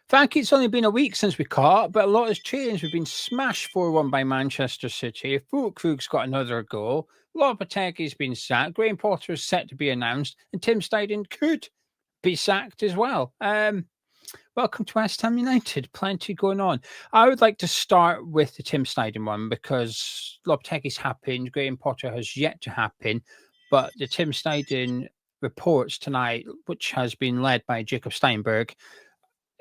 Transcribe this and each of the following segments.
Frank, it's only been a week since we caught up, but a lot has changed. We've been smashed 4-1 by Manchester City. Fulkrug's got another goal. Lopetegui's been sacked. Graham Potter is set to be announced. And Tim Steiden could be sacked as well. Welcome to West Ham United. Plenty going on. I would like to start with the Tim Steiden one because Lopetegui's happened. Graham Potter has yet to happen. But the Tim Steiden reports tonight, which has been led by Jacob Steinberg,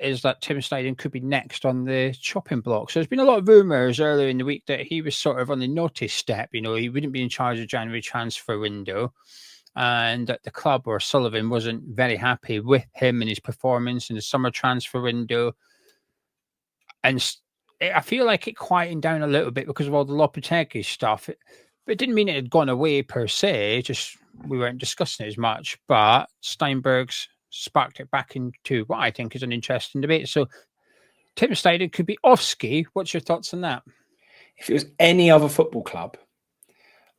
is that Tim Steiden could be next on the chopping block. So there's been a lot of rumours earlier in the week that he was sort of on the notice step. You know, he wouldn't be in charge of January transfer window, and that the club or Sullivan wasn't very happy with him and his performance in the summer transfer window. And I feel like it quietened down a little bit because of all the Lopetegui stuff. It didn't mean it had gone away per se, just we weren't discussing it as much. But Steinberg's sparked it back into what I think is an interesting debate. So Tim Steiden could be off ski. What's your thoughts on that? If it was any other football club,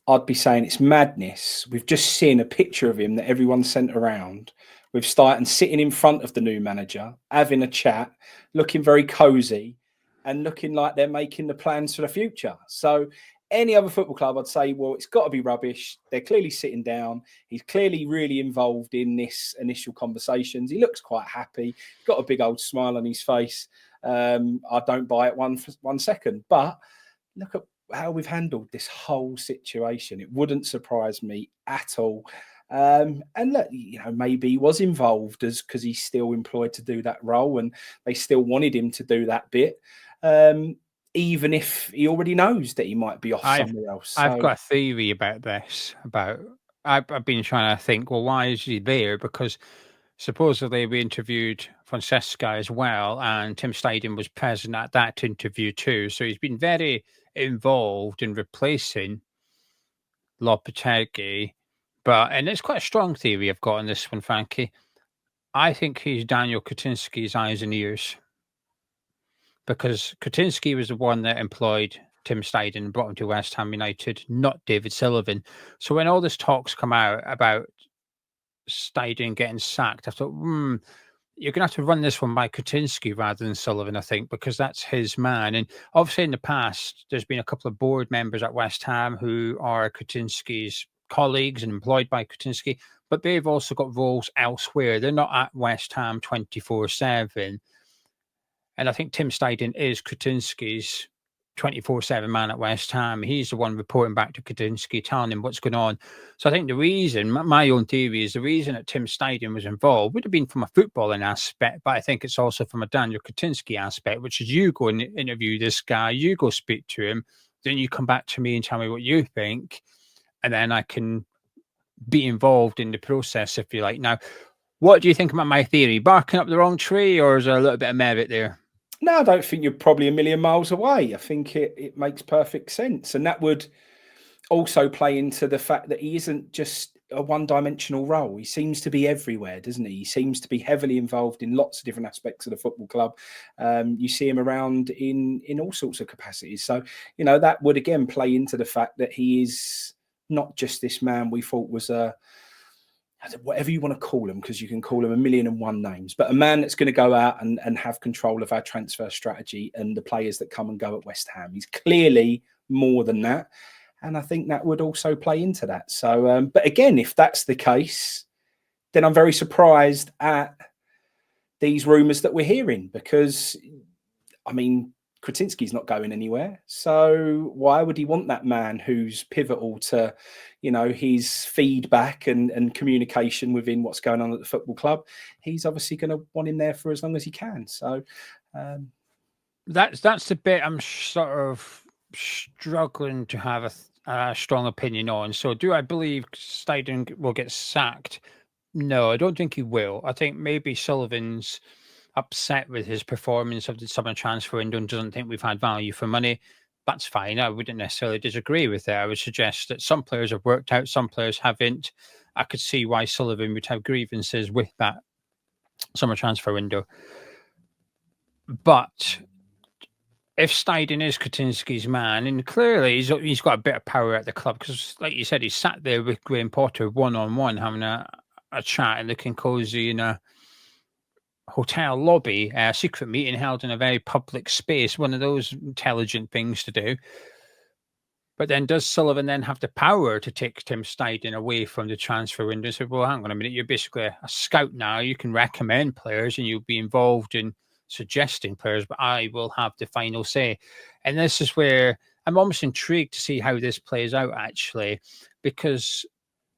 I'd be saying it's madness. We've just seen a picture of him that everyone sent around with Steiden sitting in front of the new manager, having a chat, looking very cosy and looking like they're making the plans for the future. So any other football club, I'd say, well, it's got to be rubbish. They're clearly sitting down. He's clearly really involved in this initial conversations. He looks quite happy. He's got a big old smile on his face. I don't buy it one second. But look at how we've handled this whole situation. It wouldn't surprise me at all. And look, you know, maybe he was involved because he's still employed to do that role and they still wanted him to do that bit. Even if he already knows that he might be off somewhere else. I've got a theory about this. I've been trying to think, well, why is he there? Because supposedly we interviewed Francesca as well, and Tim Steiden was present at that interview too. So he's been very involved in replacing Lopetegui. And it's quite a strong theory I've got on this one, Frankie. I think he's Daniel Kaczynski's eyes and ears. Because Kaczynski was the one that employed Tim Steiden and brought him to West Ham United, not David Sullivan. So when all this talks come out about Steiden getting sacked, I thought, you're going to have to run this one by Kaczynski rather than Sullivan, I think, because that's his man. And obviously in the past, there's been a couple of board members at West Ham who are Kaczynski's colleagues and employed by Kaczynski, but they've also got roles elsewhere. They're not at West Ham 24/7. And I think Tim Steiden is Kaczynski's 24/7 man at West Ham. He's the one reporting back to Kaczynski, telling him what's going on. So I think the reason, my own theory is the reason that Tim Steiden was involved would have been from a footballing aspect, but I think it's also from a Daniel Kaczynski aspect, which is you go and interview this guy, you go speak to him, then you come back to me and tell me what you think, and then I can be involved in the process, if you like. Now, what do you think about my theory? Barking up the wrong tree, or is there a little bit of merit there? No, I don't think you're probably a million miles away. I think it makes perfect sense. And that would also play into the fact that he isn't just a one-dimensional role. He seems to be everywhere, doesn't he? He seems to be heavily involved in lots of different aspects of the football club. You see him around in all sorts of capacities. So, you know, that would again play into the fact that he is not just this man we thought was whatever you want to call him, because you can call him 1,000,001 names, but a man that's going to go out and have control of our transfer strategy and the players that come and go at West Ham. He's clearly more than that. And I think that would also play into that. So, but again, if that's the case, then I'm very surprised at these rumours that we're hearing, because, I mean, Kaczynski's not going anywhere. So why would he want that man who's pivotal to, you know, his feedback and communication within what's going on at the football club? He's obviously going to want him there for as long as he can. So that's the bit I'm sort of struggling to have a strong opinion on. So do I believe Steiden will get sacked? No, I don't think he will. I think maybe Sullivan's upset with his performance of the summer transfer window and doesn't think we've had value for money. That's fine. I wouldn't necessarily disagree with that. I would suggest that some players have worked out, some players haven't. I could see why Sullivan would have grievances with that summer transfer window. But if Steiden is Kaczynski's man, and clearly he's got a bit of power at the club, because like you said, he sat there with Graham Potter one-on-one having a chat and looking cosy in a hotel lobby, a secret meeting held in a very public space, one of those intelligent things to do. But then does Sullivan then have the power to take Tim Steiden away from the transfer window? So, well, hang on a minute, you're basically a scout now. You can recommend players and you'll be involved in suggesting players, but I will have the final say. And this is where I'm almost intrigued to see how this plays out, actually, because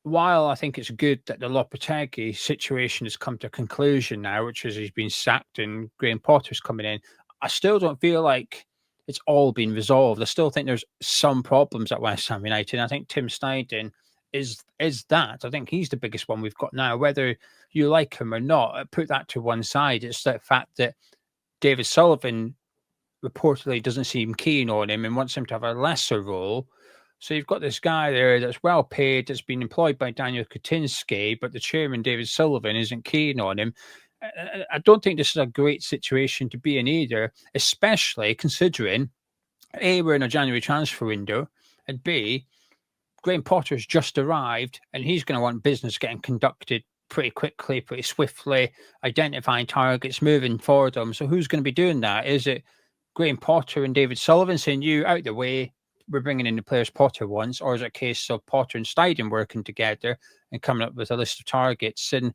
while I think it's good that the Lopetegui situation has come to a conclusion now, which is he's been sacked and Graham Potter's coming in, I still don't feel like it's all been resolved. I still think there's some problems at West Ham United. I think Tim Steiden is that. I think he's the biggest one we've got now. Whether you like him or not, put that to one side. It's the fact that David Sullivan reportedly doesn't seem keen on him and wants him to have a lesser role. So you've got this guy there that's well paid, that's been employed by Daniel Kaczynski, but the chairman, David Sullivan, isn't keen on him. I don't think this is a great situation to be in either, especially considering A, we're in a January transfer window, and B, Graham Potter's just arrived and he's going to want business getting conducted pretty quickly, pretty swiftly, identifying targets, moving for them. So who's going to be doing that? Is it Graham Potter and David Sullivan saying, you out the way, we're bringing in the players Potter wants, or is it a case of Potter and Steiden working together and coming up with a list of targets? And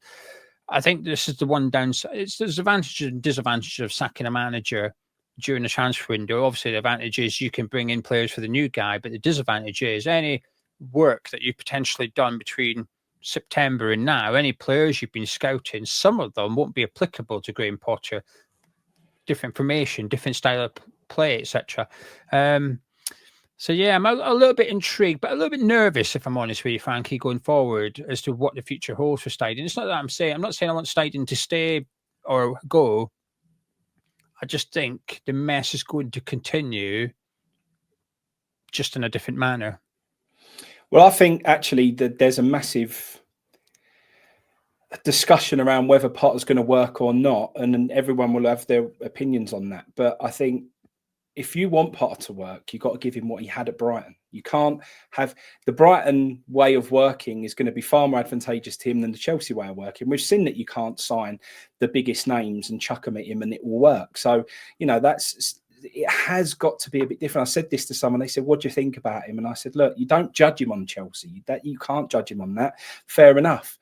I think this is the one downside. There's advantages and disadvantages of sacking a manager during the transfer window. Obviously, the advantage is you can bring in players for the new guy, but the disadvantage is any work that you've potentially done between September and now, any players you've been scouting, some of them won't be applicable to Graham Potter. Different formation, different style of play, etc. So, yeah, I'm a little bit intrigued, but a little bit nervous, if I'm honest with you, Frankie, going forward as to what the future holds for Steiden. It's not that I'm not saying I want Steiden to stay or go. I just think the mess is going to continue just in a different manner. Well, I think actually that there's a massive discussion around whether Potter's going to work or not, and everyone will have their opinions on that. But I think if you want Potter to work, you've got to give him what he had at Brighton. You can't have the Brighton way of working is going to be far more advantageous to him than the Chelsea way of working. We've seen that you can't sign the biggest names and chuck them at him and it will work. So, it has got to be a bit different. I said this to someone, they said, what do you think about him? And I said, look, you don't judge him on Chelsea. You can't judge him on that. Fair enough.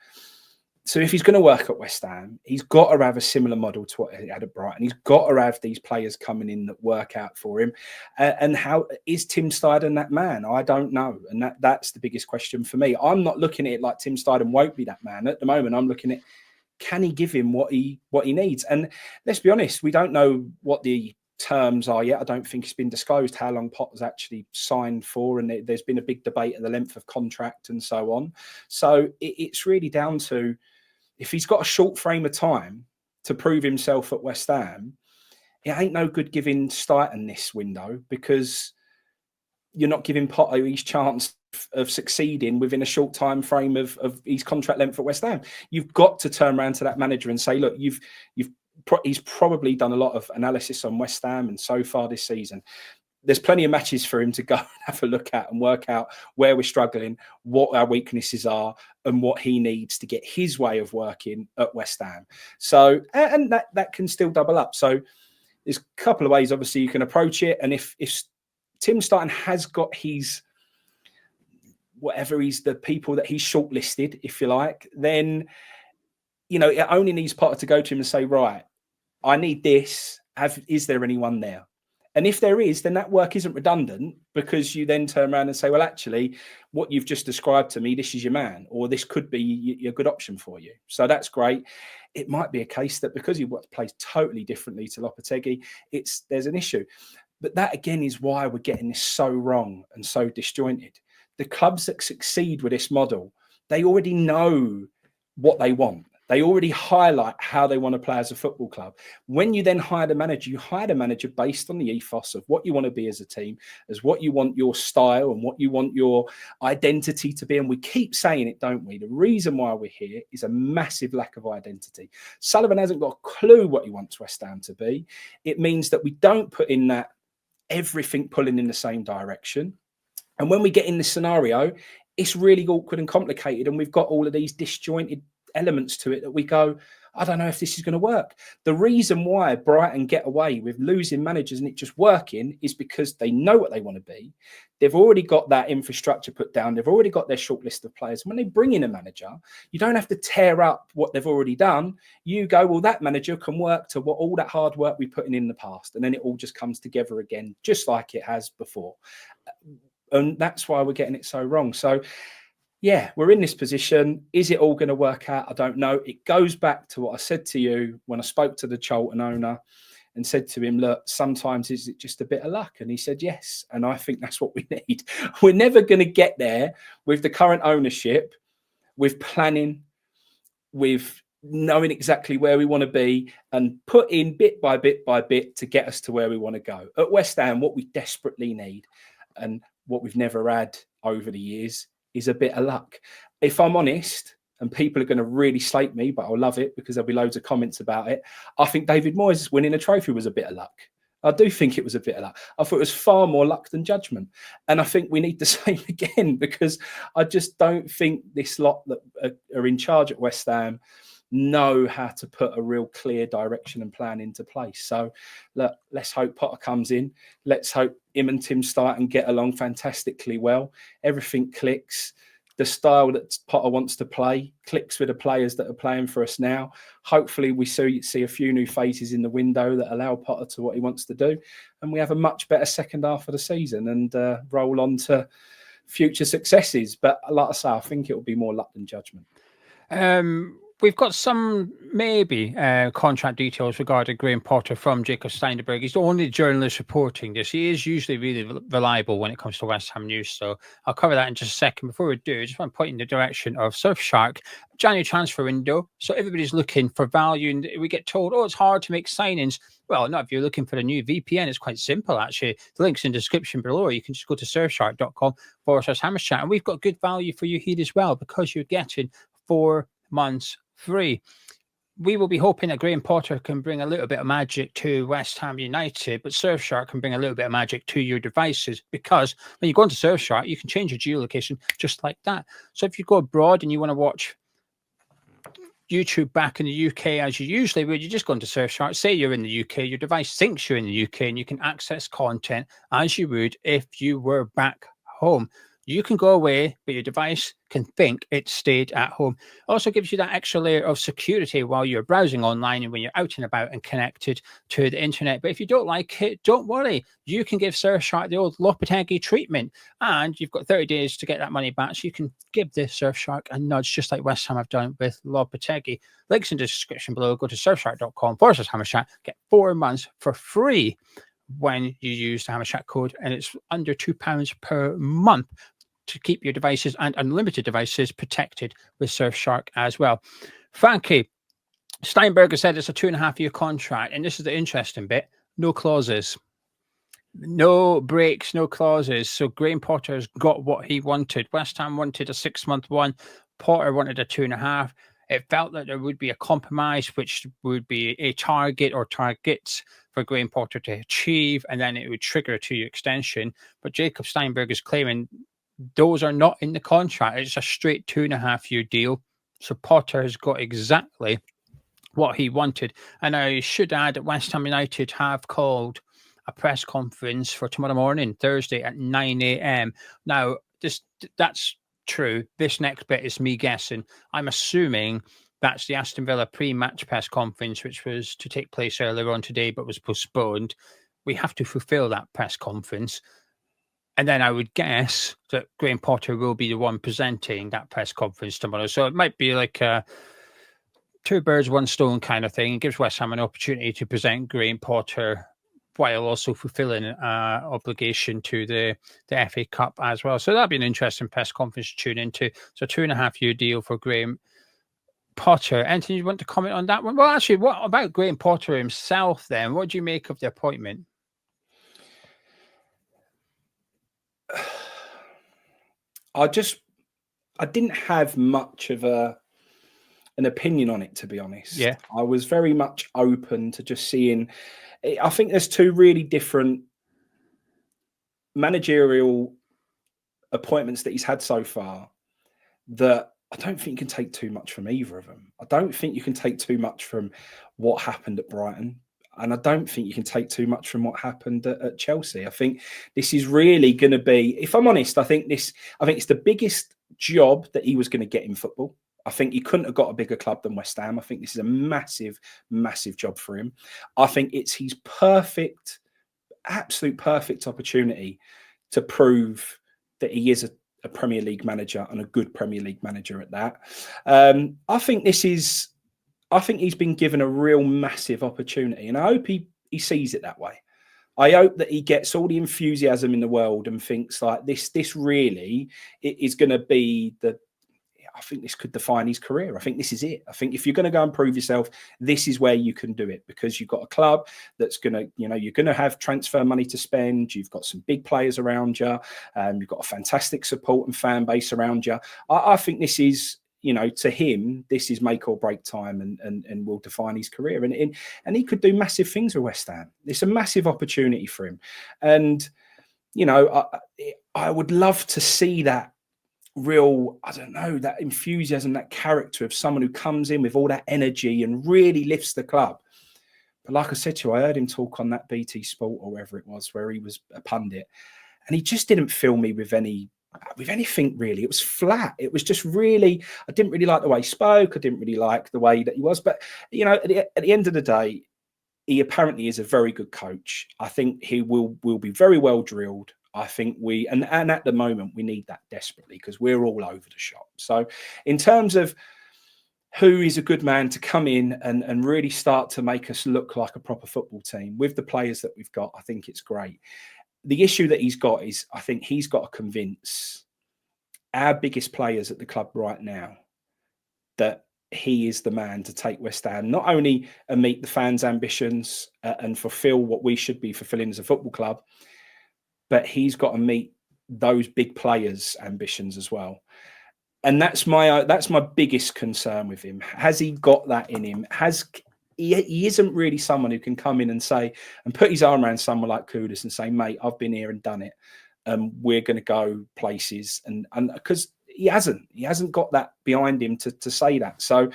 So if he's going to work at West Ham, he's got to have a similar model to what he had at Brighton. He's got to have these players coming in that work out for him. And how is Tim Steiden that man? I don't know. And that's the biggest question for me. I'm not looking at it like Tim Steiden won't be that man. At the moment, I'm looking at, can he give him what he needs? And let's be honest, we don't know what the terms are yet. I don't think it's been disclosed how long Potter's actually signed for, and there's been a big debate of the length of contract and so on. So it's really down to, if he's got a short frame of time to prove himself at West Ham, it ain't no good giving Steiden this window, because you're not giving Potter his chance of succeeding within a short time frame of his contract length at West Ham. You've got to turn around to that manager and say, look, he's probably done a lot of analysis on West Ham, and so far this season, there's plenty of matches for him to go and have a look at and work out where we're struggling, what our weaknesses are, and what he needs to get his way of working at West Ham. So, and that can still double up. So there's a couple of ways, obviously, you can approach it. And if Tim Steiden has got his, the people that he's shortlisted, if you like, then, it only needs Potter to go to him and say, right, I need this. Is there anyone there? And if there is, then that work isn't redundant, because you then turn around and say, well, actually, what you've just described to me, this is your man, or this could be a good option for you. So that's great. It might be a case that because he plays totally differently to Lopetegui, there's an issue. But that, again, is why we're getting this so wrong and so disjointed. The clubs that succeed with this model, they already know what they want. They already highlight how they want to play as a football club. When you then hire the manager, you hire the manager based on the ethos of what you want to be as a team, as what you want your style and what you want your identity to be. And we keep saying it, don't we? The reason why we're here is a massive lack of identity. Sullivan hasn't got a clue what he wants West Ham to be. It means that we don't put in that everything pulling in the same direction. And when we get in this scenario, it's really awkward and complicated. And we've got all of these disjointed elements to it that we go, I don't know if this is going to work. The reason why Brighton get away with losing managers and it just working is because they know what they want to be. They've already got that infrastructure put down. They've already got their short list of players. When they bring in a manager, you don't have to tear up what they've already done. You go, well, that manager can work to what all that hard work we put in the past. And then it all just comes together again, just like it has before. And that's why we're getting it so wrong. So, yeah, we're in this position. Is it all going to work out? I don't know. It goes back to what I said to you when I spoke to the Charlton owner and said to him, look, sometimes is it just a bit of luck? And he said, yes. And I think that's what we need. We're never going to get there with the current ownership, with planning, with knowing exactly where we want to be and put in bit by bit to get us to where we want to go. At West Ham, what we desperately need and what we've never had over the years is a bit of luck. If I'm honest, and people are going to really slate me, but I'll love it because there'll be loads of comments about it. I think David Moyes winning a trophy was a bit of luck. I do think it was a bit of luck. I thought it was far more luck than judgment. And I think we need the same again, because I just don't think this lot that are in charge at West Ham know how to put a real clear direction and plan into place. So look, let's hope Potter comes in. Let's hope him and Tim Steiden get along fantastically well. Everything clicks. The style that Potter wants to play clicks with the players that are playing for us now. Hopefully we see a few new faces in the window that allow Potter to what he wants to do. And we have a much better second half of the season and roll on to future successes. But like I say, I think it will be more luck than judgment. We've got some maybe contract details regarding Graham Potter from Jacob Steinberg. He's the only journalist reporting this. He is usually really reliable when it comes to West Ham news. So I'll cover that in just a second. Before we do, I just want to point in the direction of Surfshark, January transfer window. So everybody's looking for value and we get told, oh, it's hard to make signings. Well, not if you're looking for a new VPN. It's quite simple, actually. The link's in the description below. You can just go to surfshark.com/Hammerchat. And we've got good value for you here as well because you're getting 4 months free. We will be hoping that Graham Potter can bring a little bit of magic to West Ham United, but Surfshark can bring a little bit of magic to your devices, because when you go into Surfshark, you can change your geolocation just like that. So if you go abroad and you want to watch YouTube back in the UK as you usually would, you just go into Surfshark, say you're in the UK, your device thinks you're in the UK, and you can access content as you would if you were back home. You can go away, but your device can think it stayed at home. Also gives you that extra layer of security while you're browsing online and when you're out and about and connected to the internet. But if you don't like it, don't worry. You can give Surfshark the old Lopetegui treatment, and you've got 30 days to get that money back. So you can give this Surfshark a nudge, just like West Ham have done with Lopetegui. Links in the description below. Go to surfshark.com/Hammerchat. Get 4 months for free when you use the Hammerchat code, and it's under £2 per month to keep your devices and unlimited devices protected with Surfshark as well. Frankie, Steinberg has said it's a 2.5-year contract, and this is the interesting bit: no clauses, no breaks, no clauses. So Graham Potter's got what he wanted. West Ham wanted a 6-month one. Potter wanted a 2.5. It felt that there would be a compromise, which would be a target or targets for Graham Potter to achieve, and then it would trigger a 2-year extension. But Jacob Steinberg is claiming those are not in the contract. It's a straight 2.5-year deal. So Potter has got exactly what he wanted. And I should add that West Ham United have called a press conference for tomorrow morning, Thursday at 9 a.m. Now, that's true. This next bit is me guessing. I'm assuming that's the Aston Villa pre-match press conference, which was to take place earlier on today, but was postponed. We have to fulfill that press conference. And then I would guess that Graham Potter will be the one presenting that press conference tomorrow. So it might be like a 2 birds, 1 stone kind of thing. It gives West Ham an opportunity to present Graham Potter while also fulfilling obligation to the FA Cup as well. So that'd be an interesting press conference to tune into. So 2.5-year deal for Graham Potter. Anything you want to comment on that one? Well, actually, what about Graham Potter himself then? What do you make of the appointment? I didn't have much of an opinion on it, to be honest. Yeah. I was very much open to just seeing. I think there's 2 really different managerial appointments that he's had so far that I don't think you can take too much from either of them. I don't think you can take too much from what happened at Brighton. And I don't think you can take too much from what happened at Chelsea. I think this is really going to be, if I'm honest, I think it's the biggest job that he was going to get in football. I think he couldn't have got a bigger club than West Ham. I think this is a massive, massive job for him. I think it's his perfect, absolute perfect opportunity to prove that he is a Premier League manager, and a good Premier League manager at that. I think he's been given a real massive opportunity, and I hope he sees it that way. I hope that he gets all the enthusiasm in the world and thinks like this really is going to be I think this could define his career. I think this is it. I think if you're going to go and prove yourself, this is where you can do it, because you've got a club that's going to, you're going to have transfer money to spend. You've got some big players around you. You've got a fantastic support and fan base around you. I think this is, to him, this is make or break time and will define his career. And he could do massive things with West Ham. It's a massive opportunity for him. And, I would love to see that real, that enthusiasm, that character of someone who comes in with all that energy and really lifts the club. But like I said to you, I heard him talk on that BT Sport or wherever it was, where he was a pundit, and he just didn't fill me with anything really. It was flat. It was just really, I didn't really like the way he spoke. I didn't really like the way that he was. But, at the end of the day, he apparently is a very good coach. I think he will be very well drilled. I think and at the moment we need that desperately, because we're all over the shop. So in terms of who is a good man to come in and really start to make us look like a proper football team with the players that we've got, I think it's great. The issue that he's got is, I think he's got to convince our biggest players at the club right now that he is the man to take West Ham, not only and meet the fans' ambitions and fulfill what we should be fulfilling as a football club, but he's got to meet those big players' ambitions as well. And that's my biggest concern with him. Has he got that in him? He isn't really someone who can come in and say and put his arm around someone like Kudus and say, mate, I've been here and done it. We're going to go places. And because he hasn't got that behind him to say that. So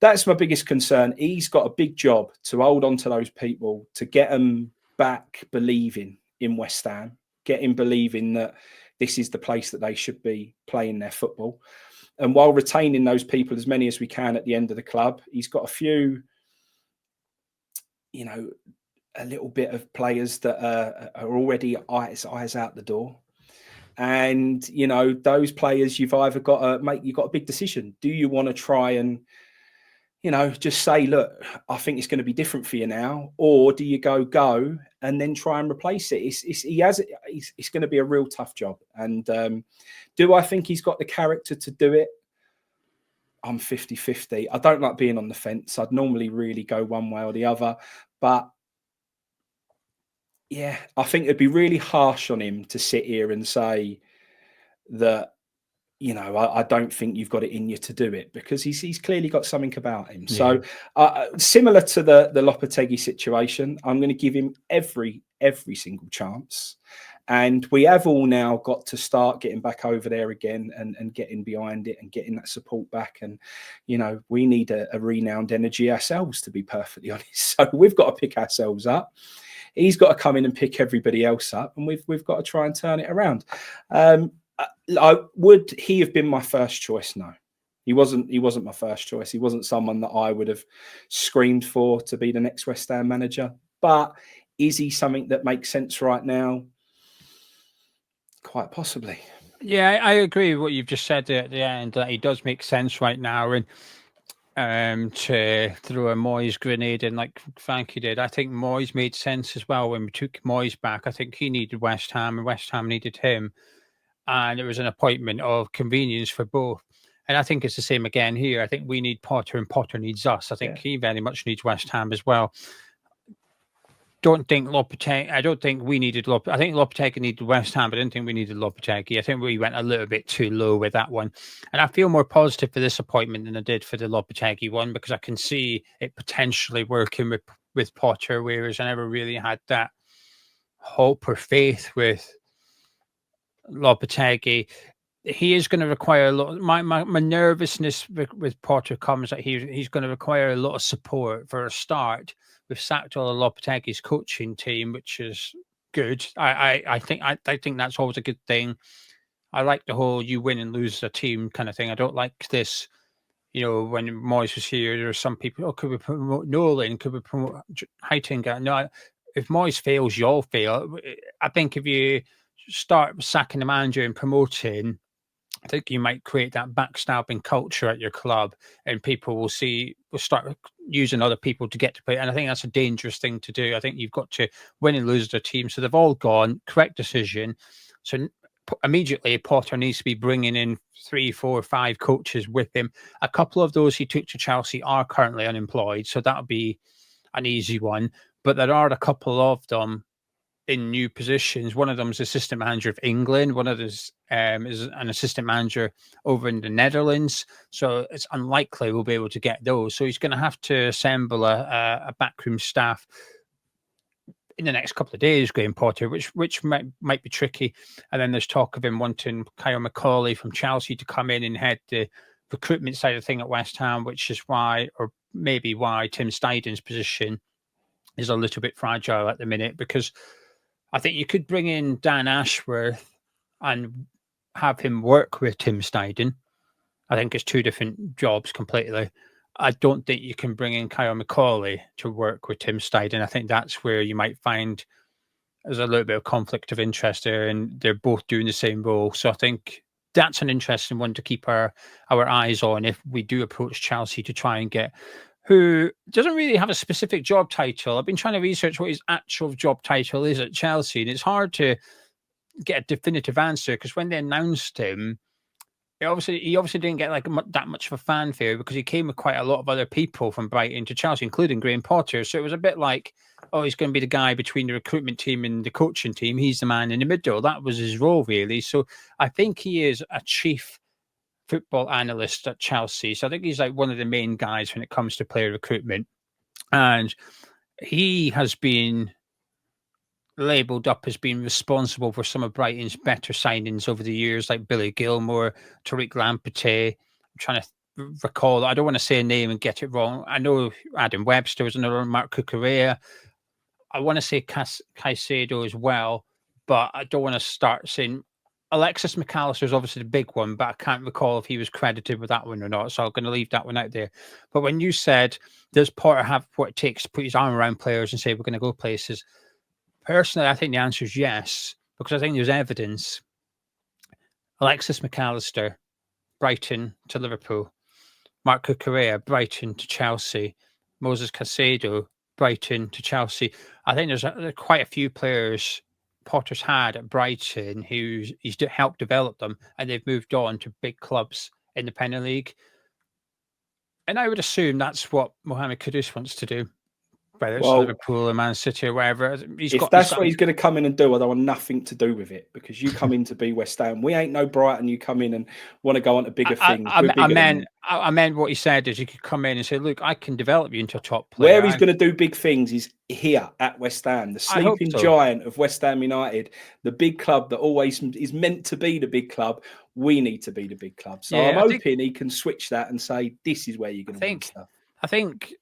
that's my biggest concern. He's got a big job to hold on to those people, to get them back believing in West Ham, get him believing that this is the place that they should be playing their football. And while retaining those people, as many as we can at the end of the club, he's got a few, a little bit of players that are already eyes out the door. And, those players, you've either got to you've got a big decision. Do you want to try and, just say, look, I think it's going to be different for you now, or do you go and then try and replace it? It's going to be a real tough job. And do I think he's got the character to do it? I'm 50-50. I don't like being on the fence. I'd normally really go one way or the other, but yeah, I think it'd be really harsh on him to sit here and say that, I don't think you've got it in you to do it, because he's clearly got something about him. Yeah. So similar to the Lopetegui situation, I'm going to give him every single chance. And we have all now got to start getting back over there again and getting behind it and getting that support back. And, we need a renowned energy ourselves, to be perfectly honest. So we've got to pick ourselves up. He's got to come in and pick everybody else up, and we've got to try and turn it around. Would he have been my first choice? No, he wasn't my first choice. He wasn't someone that I would have screamed for to be the next West Ham manager. But is he something that makes sense right now? Quite possibly. Yeah, I agree with what you've just said at the end, that he does make sense right now. And to throw a Moyes grenade in like Frankie did, I think Moyes made sense as well when we took Moyes back. I think he needed West Ham and West Ham needed him. And it was an appointment of convenience for both. And I think it's the same again here. I think we need Potter and Potter needs us. I think he very much needs West Ham as well. I don't think we needed Lopetegui. I think Lopetegui needed West Ham, but I didn't think we needed Lopetegui. I think we went a little bit too low with that one. And I feel more positive for this appointment than I did for the Lopetegui one, because I can see it potentially working with Potter, whereas I never really had that hope or faith with Lopetegui. he is going to require a lot. My nervousness with Potter comes that he's going to require a lot of support for a start. We've sacked all of Lopetegui's coaching team, which is good. I think that's always a good thing. I like the whole you win and lose a team kind of thing. I don't like this. When Moyes was here, there were some people, could we promote Nolan? Could we promote Heitinga? No, if Moyes fails, you'll fail. I think if you start sacking the manager and promoting, I think you might create that backstabbing culture at your club, and people will start using other people to get to play. And I think that's a dangerous thing to do. I think you've got to win and lose the team. So they've all gone, correct decision. So immediately Potter needs to be bringing in 3, 4, 5 coaches with him. A couple of those he took to Chelsea are currently unemployed, so that'll be an easy one. But there are a couple of them in new positions. One of them is assistant manager of England. One of them is an assistant manager over in the Netherlands. So it's unlikely we'll be able to get those. So he's going to have to assemble a backroom staff in the next couple of days, Graham Potter, which might be tricky. And then there's talk of him wanting Kyle McCauley from Chelsea to come in and head the recruitment side of the thing at West Ham, which is why Tim Steiden's position is a little bit fragile at the minute, because I think you could bring in Dan Ashworth and have him work with Tim Steiden. I think it's 2 different jobs completely. I don't think you can bring in Kyle McCauley to work with Tim Steiden. I think that's where you might find there's a little bit of conflict of interest there, and they're both doing the same role. So I think that's an interesting one to keep our eyes on if we do approach Chelsea to try and get who doesn't really have a specific job title. I've been trying to research what his actual job title is at Chelsea, and it's hard to get a definitive answer, because when they announced him, he obviously didn't get that much of a fanfare, because he came with quite a lot of other people from Brighton to Chelsea, including Graham Potter. So it was a bit like, oh, he's going to be the guy between the recruitment team and the coaching team. He's the man in the middle. That was his role, really. So I think he is a chief football analyst at Chelsea. So I think he's like one of the main guys when it comes to player recruitment. And he has been labelled up as being responsible for some of Brighton's better signings over the years, like Billy Gilmore, Tariq Lamptey. I'm trying to recall. I don't want to say a name and get it wrong. I know Adam Webster was another one, Mark Cucurella. I want to say Caicedo as well, but I don't want to start saying Alexis McAllister is obviously the big one, but I can't recall if he was credited with that one or not. So I'm going to leave that one out there. But when you said, does Potter have what it takes to put his arm around players and say, we're going to go places? Personally, I think the answer is yes, because I think there's evidence. Alexis McAllister, Brighton to Liverpool. Mark Cucurella, Brighton to Chelsea. Moses Caicedo, Brighton to Chelsea. I think there's quite a few players Potter's had at Brighton he's helped develop them, and they've moved on to big clubs in the Premier League. And I would assume that's what Mohamed Kudus wants to do, whether it's Liverpool or Man City or wherever. If that's what he's going to come in and do, I don't want nothing to do with it, because you come in to be West Ham. We ain't no Brighton. You come in and want to go on to bigger things. I meant what he said is you could come in and say, look, I can develop you into a top player. Where he's going to do big things is here at West Ham, the sleeping giant of West Ham United, the big club that always is meant to be the big club. We need to be the big club. So I'm hoping he can switch that and say, this is where you're going to win stuff. I think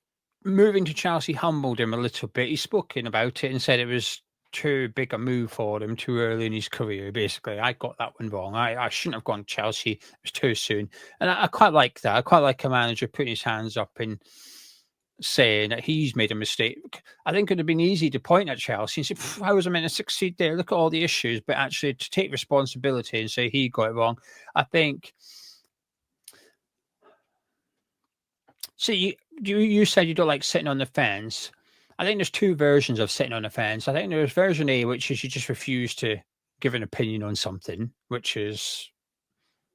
moving to Chelsea humbled him a little bit. He's spoken about it and said it was too big a move for him too early in his career. Basically, I got that one wrong. I shouldn't have gone to Chelsea. It was too soon. And I quite like that. I quite like a manager putting his hands up and saying that he's made a mistake. I think it would have been easy to point at Chelsea and say, how was I meant to succeed there? Look at all the issues. But actually to take responsibility and say he got it wrong, I think... See, you said you don't like sitting on the fence. I think there's 2 versions of sitting on the fence. I think there's version A, which is you just refuse to give an opinion on something, which is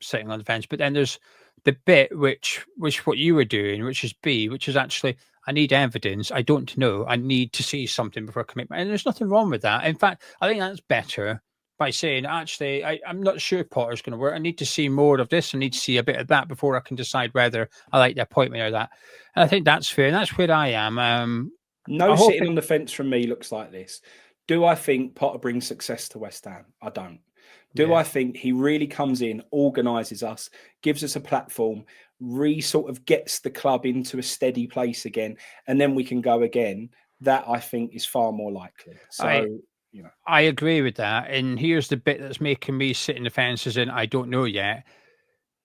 sitting on the fence. But then there's the bit which what you were doing, which is B, which is actually, I need evidence. I don't know. I need to see something before I commit. And there's nothing wrong with that. In fact, I think that's better by saying, actually, I'm not sure Potter's going to work. I need to see more of this. I need to see a bit of that before I can decide whether I like the appointment or that. And I think that's fair. And that's where I am. No sitting on the fence from me looks like this. Do I think Potter brings success to West Ham? I don't. Do I think he really comes in, organises us, gives us a platform, sort of gets the club into a steady place again, and then we can go again? That I think is far more likely. So, I agree with that. And here's the bit that's making me sit in the fences and I don't know yet.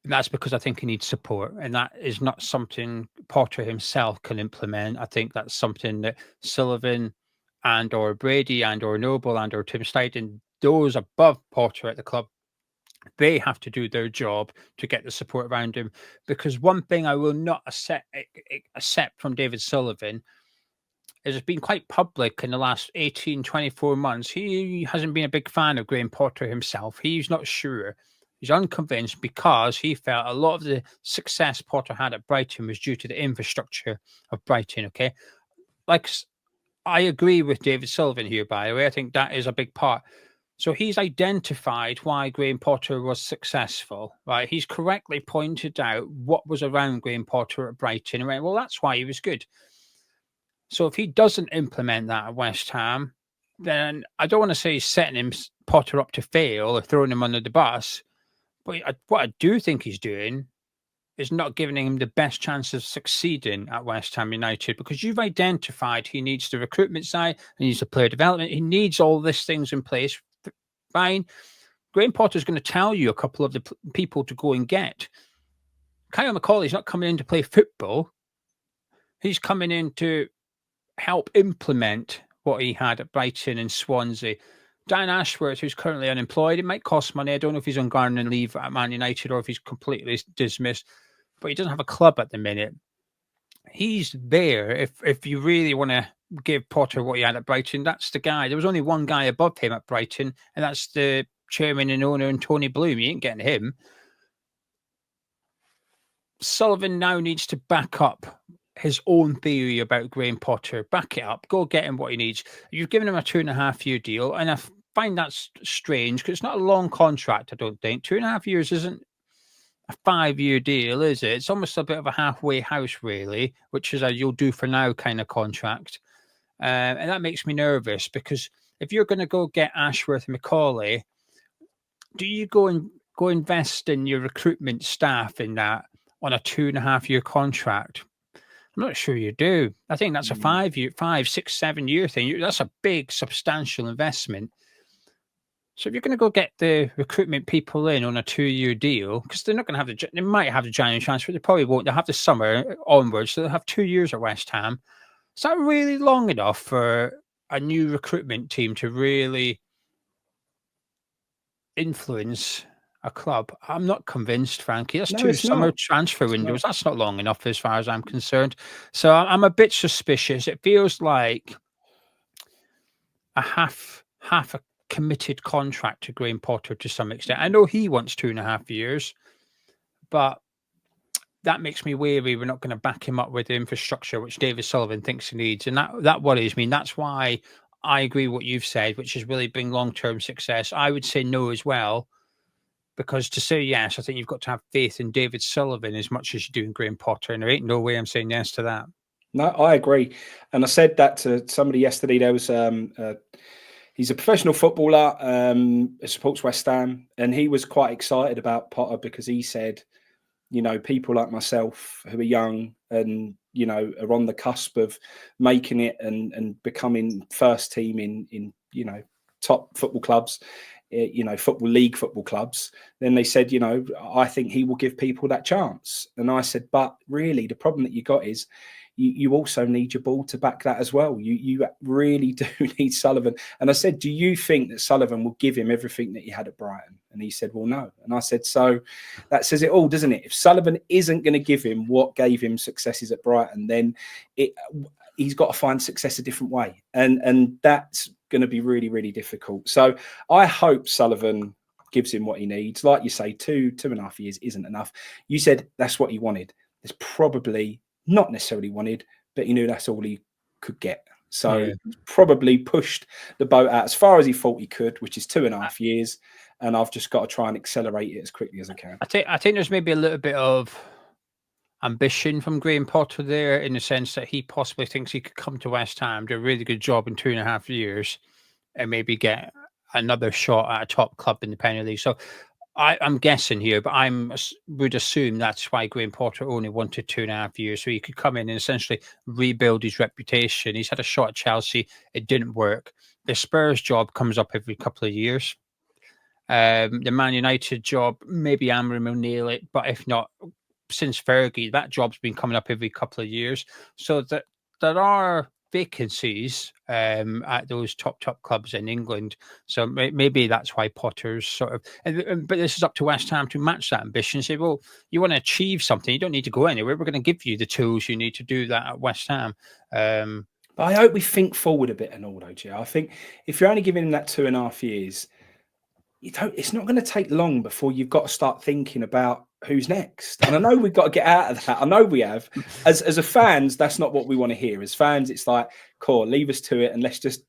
And that's because I think he needs support. And that is not something Potter himself can implement. I think that's something that Sullivan and or Brady and or Noble and or Tim Steiden, those above Potter at the club, they have to do their job to get the support around him. Because one thing I will not accept from David Sullivan is it's been quite public in the last 18, 24 months. He hasn't been a big fan of Graham Potter himself. He's not sure. He's unconvinced because he felt a lot of the success Potter had at Brighton was due to the infrastructure of Brighton, okay? Like, I agree with David Sullivan here, by the way. I think that is a big part. So he's identified why Graham Potter was successful, right? He's correctly pointed out what was around Graham Potter at Brighton and went, well, that's why he was good. So if he doesn't implement that at West Ham, then I don't want to say he's setting him Potter up to fail or throwing him under the bus. But what I do think he's doing is not giving him the best chance of succeeding at West Ham United, because you've identified he needs the recruitment side, he needs the player development, he needs all these things in place. Fine. Graham Potter's going to tell you a couple of the people to go and get. Kyle McCauley's not coming in to play football. He's coming in to help implement what he had at Brighton and Swansea. Dan Ashworth, who's currently unemployed, it might cost money. I don't know if he's on gardening leave at Man United or if he's completely dismissed, but he doesn't have a club at the minute. He's there. If you really want to give Potter what he had at Brighton, that's the guy. There was only one guy above him at Brighton, and that's the chairman and owner, and Tony Bloom. You ain't getting him. Sullivan now needs to back up his own theory about Graham Potter. Back it up. Go get him what he needs. You've given him a 2.5-year deal, and I find that strange because it's not a long contract, I don't think. 2.5 years isn't a 5-year deal, is it? It's almost a bit of a halfway house, really, which is a you'll do for now kind of contract. And that makes me nervous because if you're going to go get Ashworth and McCauley, do you go invest in your recruitment staff in that on a 2.5-year contract? I'm not sure you do. I think that's a 5, 6, 7 year thing. That's a big, substantial investment. So if you're going to go get the recruitment people in on a 2-year deal, because they're not going to have they might have the January transfer, they probably won't. They'll have the summer onwards, so they'll have 2 years at West Ham. Is that really long enough for a new recruitment team to really influence a club? I'm not convinced, Frankie. That's 2 summer transfer windows. That's not long enough as far as I'm concerned. So I'm a bit suspicious. It feels like a half a committed contract to Graham Potter to some extent. I know he wants 2.5 years, but that makes me wary we're not going to back him up with the infrastructure which David Sullivan thinks he needs. And that worries me. And that's why I agree with what you've said, which is really bring long-term success. I would say no as well, because to say yes, I think you've got to have faith in David Sullivan as much as you do in Graham Potter. And there ain't no way I'm saying yes to that. No, I agree. And I said that to somebody yesterday. There was he's a professional footballer, supports West Ham, and he was quite excited about Potter because he said, you know, people like myself who are young and, you know, are on the cusp of making it and becoming first team in you know, top football clubs, you know, football league football clubs. Then they said, you know, I think he will give people that chance. And I said, but really the problem that you got is you also need your ball to back that as well. You really do need Sullivan. And I said, do you think that Sullivan will give him everything that he had at Brighton? And he said, well, no. And I said, so that says it all, doesn't it? If Sullivan isn't going to give him what gave him successes at Brighton, then he's got to find success a different way. And that's going to be really, really difficult. So I hope Sullivan gives him what he needs. Like you say, 2.5 years isn't enough. You said that's what he wanted. There's probably not necessarily wanted, but he knew that's all he could get. So probably pushed the boat out as far as he thought he could, which is 2.5 years. And I've just got to try and accelerate it as quickly as I can. I think there's maybe a little bit of ambition from Graham Potter there, in the sense that he possibly thinks he could come to West Ham, do a really good job in 2.5 years, and maybe get another shot at a top club in the Premier League. So I'm guessing here, but would assume that's why Graham Potter only wanted 2.5 years, so he could come in and essentially rebuild his reputation. He's had a shot at Chelsea, it didn't work. The Spurs job comes up every couple of years. The Man United job, maybe Amram will nail it, but if not, since Fergie, that job's been coming up every couple of years. So that there are vacancies at those top clubs in England. So maybe that's why Potter's sort of. But this is up to West Ham to match that ambition. Say, well, you want to achieve something, you don't need to go anywhere. We're going to give you the tools you need to do that at West Ham. But I hope we think forward a bit, and all, I think if you're only giving him that 2.5 years, it's not going to take long before you've got to start thinking about who's next. And I know we've got to get out of that. I know we have. As a fans, that's not what we want to hear. As fans, it's like, cool, leave us to it and let's just,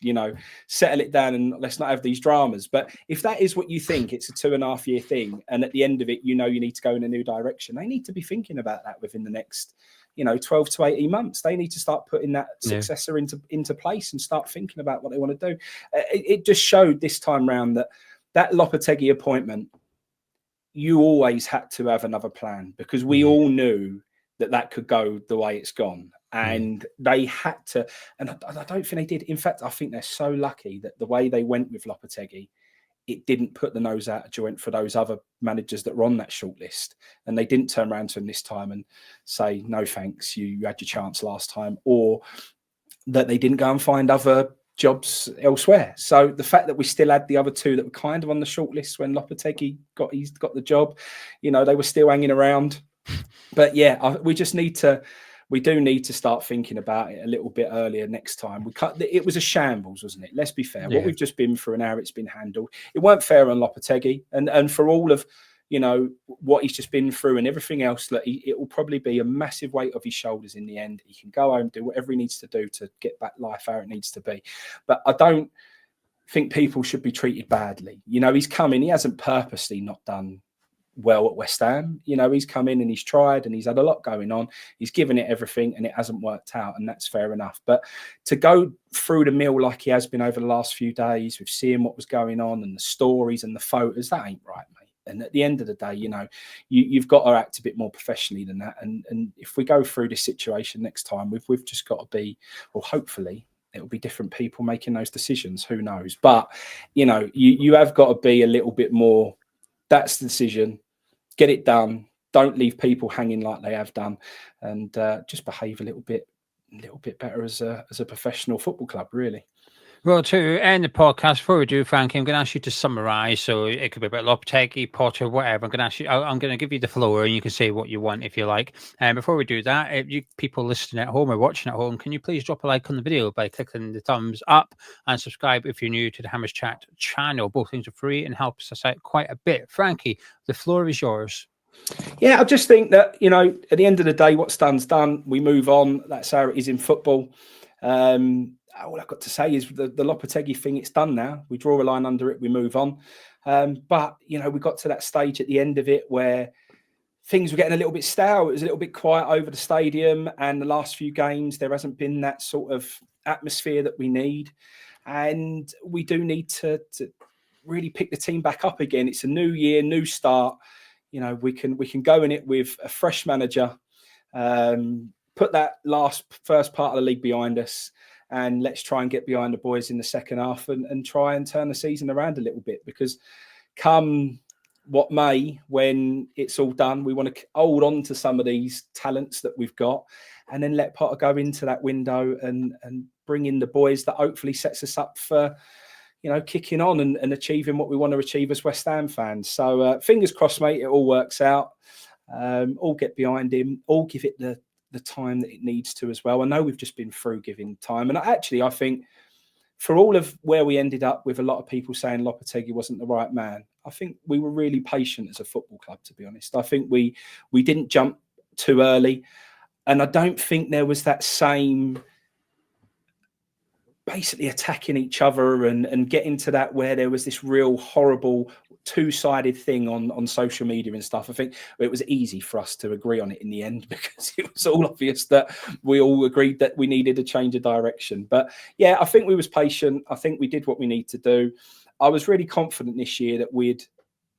settle it down and let's not have these dramas. But if that is what you think, it's a 2.5 year thing, and at the end of it, you need to go in a new direction, they need to be thinking about that within the next 12 to 18 months. They need to start putting that successor into place and start thinking about what they want to do. It just showed this time round that Lopetegui appointment, you always had to have another plan, because we all knew that could go the way it's gone. And they had to, and I don't think they did. In fact, I think they're so lucky that the way they went with Lopetegui, it didn't put the nose out of joint for those other managers that were on that shortlist. And they didn't turn around to him this time and say, no, thanks, you had your chance last time, or that they didn't go and find other jobs elsewhere. So the fact that we still had the other two that were kind of on the shortlist when Lopetegui got the job, they were still hanging around. But yeah, we do need to start thinking about it a little bit earlier next time. It was a shambles, wasn't it? Let's be fair. Yeah. What we've just been through and how it's been handled, it weren't fair on Lopetegui, and for all of what he's just been through and everything else, that it will probably be a massive weight off his shoulders in the end. He can go home, do whatever he needs to do to get back life how it needs to be. But I don't think people should be treated badly. He's come in, he hasn't purposely not done well at West Ham. He's come in and he's tried and he's had a lot going on. He's given it everything and it hasn't worked out, and that's fair enough. But to go through the mill like he has been over the last few days with seeing what was going on and the stories and the photos, that ain't right, mate. And at the end of the day, you've got to act a bit more professionally than that. And if we go through this situation next time, we've just got to be, well, hopefully it'll be different people making those decisions. Who knows? But, you have got to be a little bit more, that's the decision, get it done. Don't leave people hanging like they have done, and just behave a little bit better as a professional football club, really. Well, to end the podcast, before we do, Frankie, I'm going to ask you to summarise. So it could be about Lopetegui, Potter, whatever. I'm going to ask you. I'm going to give you the floor, and you can say what you want if you like. And before we do that, if you people listening at home or watching at home, can you please drop a like on the video by clicking the thumbs up and subscribe if you're new to the Hammers Chat channel. Both things are free and helps us out quite a bit. Frankie, the floor is yours. Yeah, I just think that at the end of the day, what's done's done. We move on. That's how it is in football. All I've got to say is the Lopetegui thing, it's done now. We draw a line under it, we move on. But, we got to that stage at the end of it where things were getting a little bit stale. It was a little bit quiet over the stadium, and the last few games, there hasn't been that sort of atmosphere that we need. And we do need to really pick the team back up again. It's a new year, new start. We can go in it with a fresh manager, put that first part of the league behind us, and let's try and get behind the boys in the second half and try and turn the season around a little bit, because come what may, when it's all done, we want to hold on to some of these talents that we've got, and then let Potter go into that window and bring in the boys that hopefully sets us up for, kicking on and achieving what we want to achieve as West Ham fans. So fingers crossed, mate, it all works out. All get behind him, all give it the time that it needs to as well. I know we've just been through giving time. And I think for all of where we ended up with a lot of people saying Lopetegui wasn't the right man, I think we were really patient as a football club, to be honest. I think we didn't jump too early. And I don't think there was that same basically attacking each other and getting to that where there was this real horrible, two-sided thing on social media and stuff. I think it was easy for us to agree on it in the end because it was all obvious that we all agreed that we needed to change of direction. But yeah, I think we was patient. I think we did what we need to do. I was really confident this year that we'd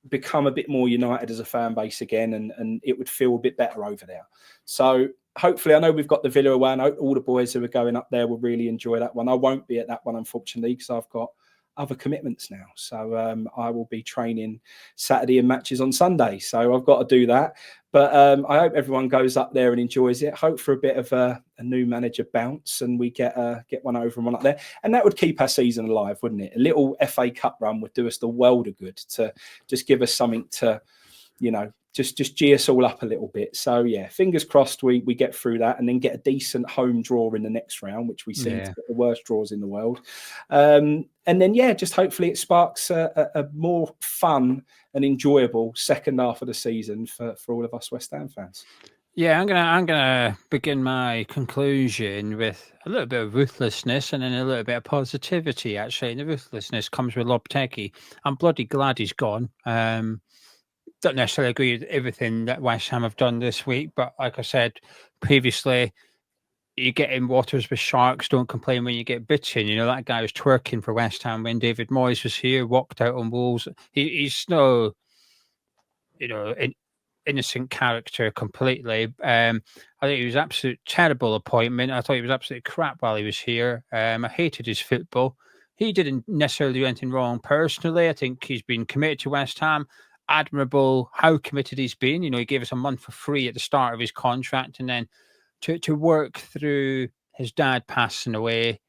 become a bit more united as a fan base again, and it would feel a bit better over there. So hopefully, I know we've got the Villa away. I know all the boys who are going up there will really enjoy that one. I won't be at that one, unfortunately, because I've got other commitments now. So I will be training Saturday and matches on Sunday. So I've got to do that. But I hope everyone goes up there and enjoys it. Hope for a bit of a new manager bounce and we get one over and one up there. And that would keep our season alive, wouldn't it? A little FA Cup run would do us the world of good to just give us something to, just G us all up a little bit. So yeah, fingers crossed we get through that and then get a decent home draw in the next round, which we seem to get the worst draws in the world. And then just hopefully it sparks a more fun and enjoyable second half of the season for all of us West Ham fans. Yeah, I'm gonna begin my conclusion with a little bit of ruthlessness and then a little bit of positivity. Actually, and the ruthlessness comes with Lopetegui. I'm bloody glad he's gone. Don't necessarily agree with everything that West Ham have done this week, but like I said previously, you get in waters with sharks, don't complain when you get bitten. That guy was twerking for West Ham when David Moyes was here, walked out on Wolves. He's no, innocent character completely. I think he was an absolute terrible appointment. I thought he was absolutely crap while he was here. I hated his football. He didn't necessarily do anything wrong personally. I think he's been committed to West Ham. Admirable how committed he's been. He gave us a month for free at the start of his contract, and then to work through his dad passing away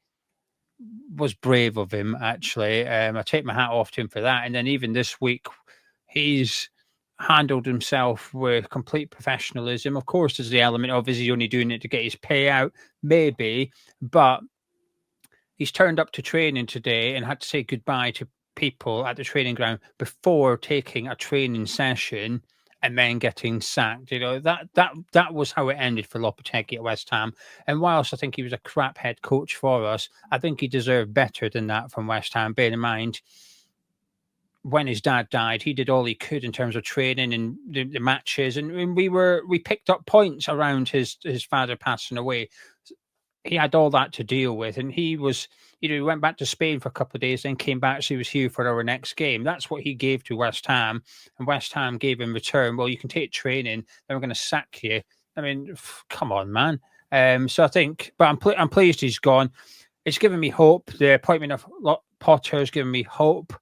was brave of him, actually. I take my hat off to him for that. And then even this week, he's handled himself with complete professionalism. Of course, there's the element of, is he only doing it to get his payout? Maybe, but he's turned up to training today and had to say goodbye to people at the training ground before taking a training session and then getting sacked. That was how it ended for Lopetegui at West Ham. And whilst I think he was a crap head coach for us, I think he deserved better than that from West Ham. Bear in mind, when his dad died, he did all he could in terms of training and the matches, and we picked up points around his father passing away. He had all that to deal with, and he was, he went back to Spain for a couple of days, then came back, so he was here for our next game. That's what he gave to West Ham, and West Ham gave in return, well, you can take training, then we're going to sack you. I mean, come on, man. So I think, but I'm pleased he's gone. It's given me hope. The appointment of Potter has given me hope.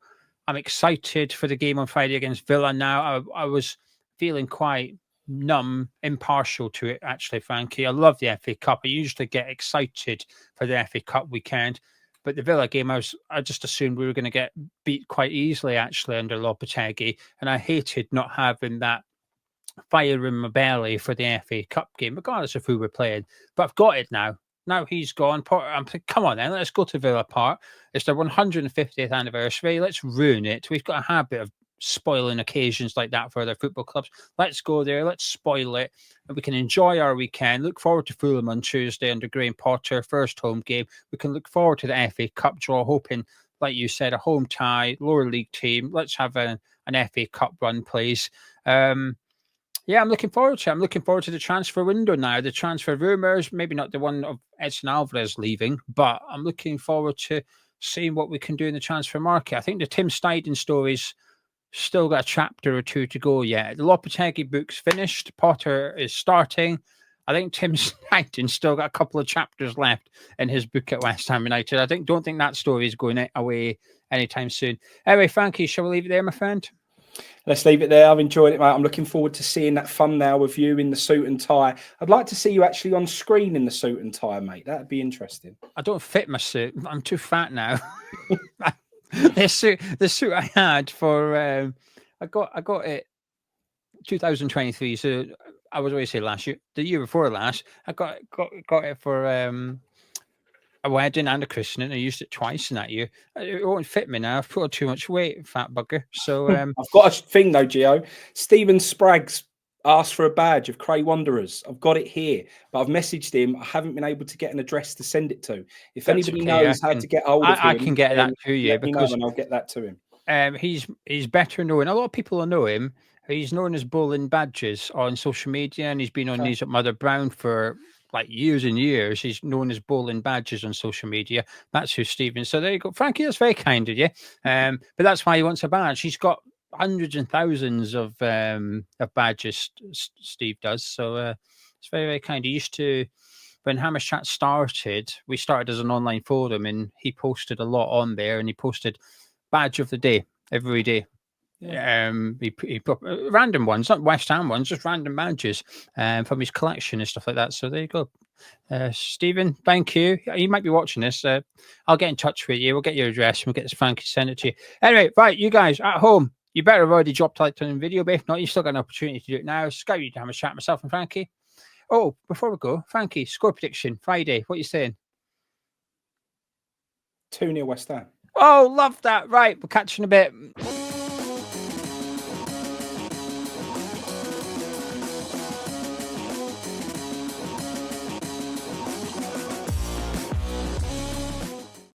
I'm excited for the game on Friday against Villa now. I was feeling quite numb, impartial to it, actually, Frankie. I love the FA Cup. I usually get excited for the FA Cup weekend, but the Villa game, I just assumed we were going to get beat quite easily, actually, under Lopetegui, and I hated not having that fire in my belly for the FA Cup game, regardless of who we're playing. But I've got it now. Now he's gone. I'm thinking, come on then, let's go to Villa Park. It's their 150th anniversary. Let's ruin it. We've got a habit of spoiling occasions like that for other football clubs. Let's go there, let's spoil it, and we can enjoy our weekend. Look forward to Fulham on Tuesday under Graham Potter, first home game. We can look forward to the FA Cup draw, hoping, like you said, a home tie, lower league team. Let's have an FA Cup run, please. Yeah, I'm looking forward to it. I'm looking forward to the transfer window now. The transfer rumours, maybe not the one of Edson Alvarez leaving, but I'm looking forward to seeing what we can do in the transfer market. I think the Tim Steiden story's still got a chapter or two to go yet. The Lopetegui book's finished. Potter is starting. I think Tim Steidten's still got a couple of chapters left in his book at West Ham United. Don't think that story is going away anytime soon. Anyway, Frankie, shall we leave it there, my friend? Let's leave it there. I've enjoyed it, mate. I'm looking forward to seeing that thumbnail of you in the suit and tie. I'd like to see you actually on screen in the suit and tie, mate. That'd be interesting. I don't fit my suit. I'm too fat now. The suit I had for I got it 2023. So I was always say last year, the year before last. I got it for a wedding and a christening. I used it twice in that year. It won't fit me now. I've put on too much weight, fat bugger. So I've got a thing though, Gio. Stephen Spragg's asked for a badge of Cray Wanderers. I've got it here, but I've messaged him. I haven't been able to get an address to send it to. If anybody knows how to get hold of him, I can get that to you, because and I'll get that to him. He's better known. A lot of people will know him. He's known as Bowling Badges on social media, and he's been on News at Mother Brown for like years and years. He's known as Bowling Badges on social media. That's who Steven. So there you go, Frankie. That's very kind of you. But that's why he wants a badge. He's got hundreds and thousands of badges. Steve does. So it's very, very kind. He used to. When Hammers Chat started, we started as an online forum, and he posted a lot on there, and he posted badge of the day every day. Yeah. He put random ones, not West Ham ones, just random badges from his collection and stuff like that. So there you go. Stephen, thank you. You might be watching this. I'll get in touch with you. We'll get your address and we'll get this Frankie sent it to you. Anyway, right, you guys at home, you better have already dropped like on video, but if not, you've still got an opportunity to do it now. Skype you to have a chat, myself and Frankie. Oh, before we go, Frankie, score prediction Friday. What are you saying? 2-0 West Ham. Oh, love that. Right, we'll catch you in a bit.